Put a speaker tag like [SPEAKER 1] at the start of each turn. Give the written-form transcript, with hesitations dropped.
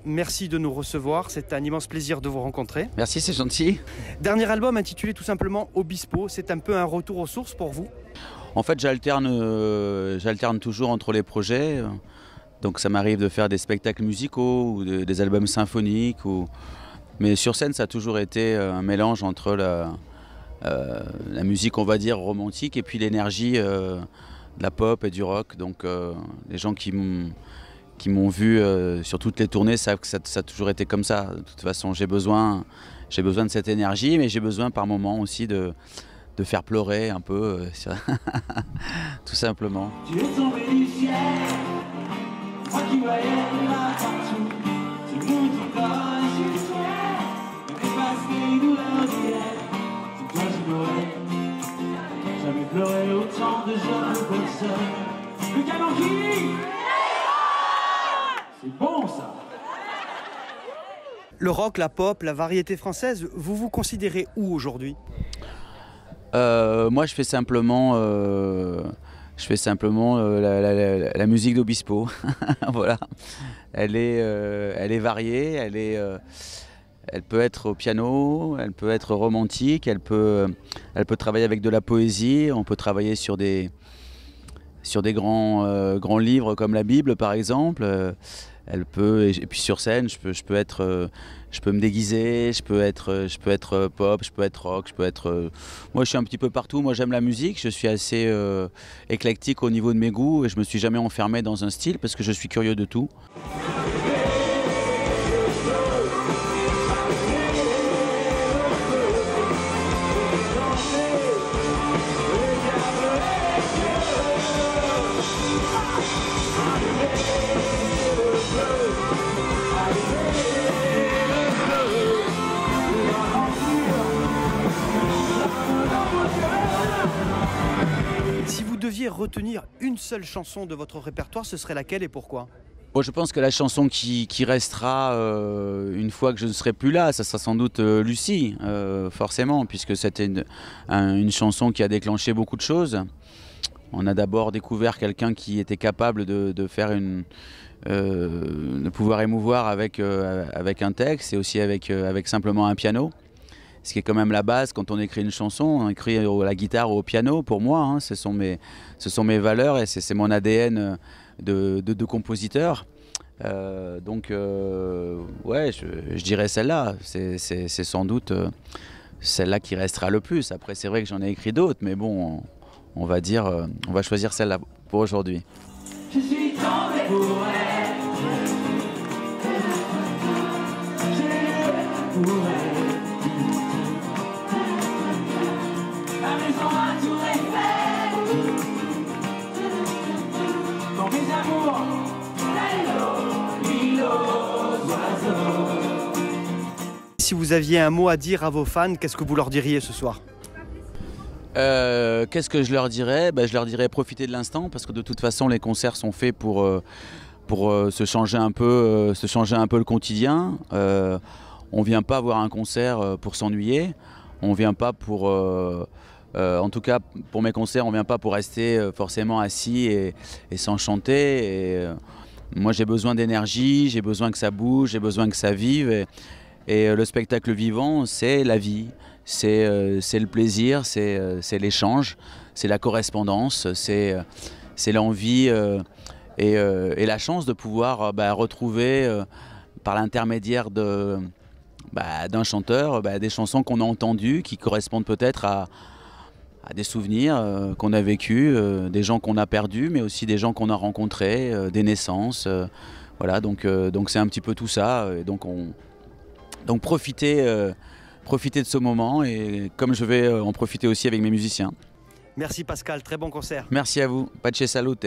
[SPEAKER 1] merci de nous recevoir. C'est un immense plaisir de vous rencontrer.
[SPEAKER 2] Merci, c'est gentil.
[SPEAKER 1] Dernier album intitulé tout simplement Obispo. C'est un peu un retour aux sources pour vous?
[SPEAKER 2] En fait, j'alterne toujours entre les projets. Donc ça m'arrive de faire des spectacles musicaux ou des albums symphoniques. Mais sur scène, ça a toujours été un mélange entre la musique, on va dire, romantique et puis l'énergie de la pop et du rock. Donc les gens qui m'ont vu sur toutes les tournées savent que ça a toujours été comme ça. De toute façon, j'ai besoin de cette énergie, mais j'ai besoin par moments aussi de faire pleurer un peu, tout simplement.
[SPEAKER 3] Tu es tombé du ciel, moi qui voyais là partout, c'est nous qui corps chez toi, on est passé nous la rivière, c'est toi qui pleurais, jamais pleuré autant de jeunes personnes. Le canon qui c'est bon ça.
[SPEAKER 1] Le rock, la pop, la variété française, vous vous considérez où aujourd'hui?
[SPEAKER 2] Moi, je fais simplement la musique d'Obispo. Voilà. Elle est variée, elle peut être au piano, elle peut être romantique, elle peut travailler avec de la poésie. On peut travailler sur des grands livres comme la Bible, par exemple. Et puis sur scène, je peux me déguiser, je peux être pop, je peux être rock, moi je suis un petit peu partout. Moi j'aime la musique, je suis assez éclectique au niveau de mes goûts et je me suis jamais enfermé dans un style parce que je suis curieux de tout.
[SPEAKER 1] Si vous deviez retenir une seule chanson de votre répertoire, ce serait laquelle et pourquoi?
[SPEAKER 2] Bon, je pense que la chanson qui restera une fois que je ne serai plus là, ça sera sans doute Lucie, forcément, puisque c'était une chanson qui a déclenché beaucoup de choses. On a d'abord découvert quelqu'un qui était capable de pouvoir émouvoir avec un texte et aussi avec simplement un piano. Ce qui est quand même la base quand on écrit une chanson, on écrit à la guitare ou au piano, pour moi, hein, ce sont mes valeurs et c'est mon ADN de compositeur. Donc ouais, je dirais celle-là, c'est sans doute celle-là qui restera le plus. Après c'est vrai que j'en ai écrit d'autres, mais bon, on va choisir celle-là pour aujourd'hui.
[SPEAKER 3] Je suis tombé pour elle, pour elle. La maison à tout Eiffel, dans mes amours, l'îlot, oiseaux.
[SPEAKER 1] Si vous aviez un mot à dire à vos fans, qu'est-ce que vous leur diriez ce soir?
[SPEAKER 2] Qu'est-ce que je leur dirais? Je leur dirais profiter de l'instant parce que de toute façon les concerts sont faits pour se changer un peu le quotidien. On vient pas voir un concert pour s'ennuyer. On vient pas en tout cas pour mes concerts, on vient pas pour rester forcément assis et sans chanter. Moi j'ai besoin d'énergie, j'ai besoin que ça bouge, j'ai besoin que ça vive. Et le spectacle vivant, c'est la vie, c'est le plaisir, c'est l'échange, c'est la correspondance, c'est l'envie et la chance de pouvoir retrouver par l'intermédiaire d'un chanteur des chansons qu'on a entendues qui correspondent peut-être à des souvenirs qu'on a vécus, des gens qu'on a perdus, mais aussi des gens qu'on a rencontrés, des naissances. Voilà, donc c'est un petit peu tout ça. Donc profitez de ce moment et comme je vais en profiter aussi avec mes musiciens.
[SPEAKER 1] Merci Pascal, très bon concert.
[SPEAKER 2] Merci à vous, pace salute.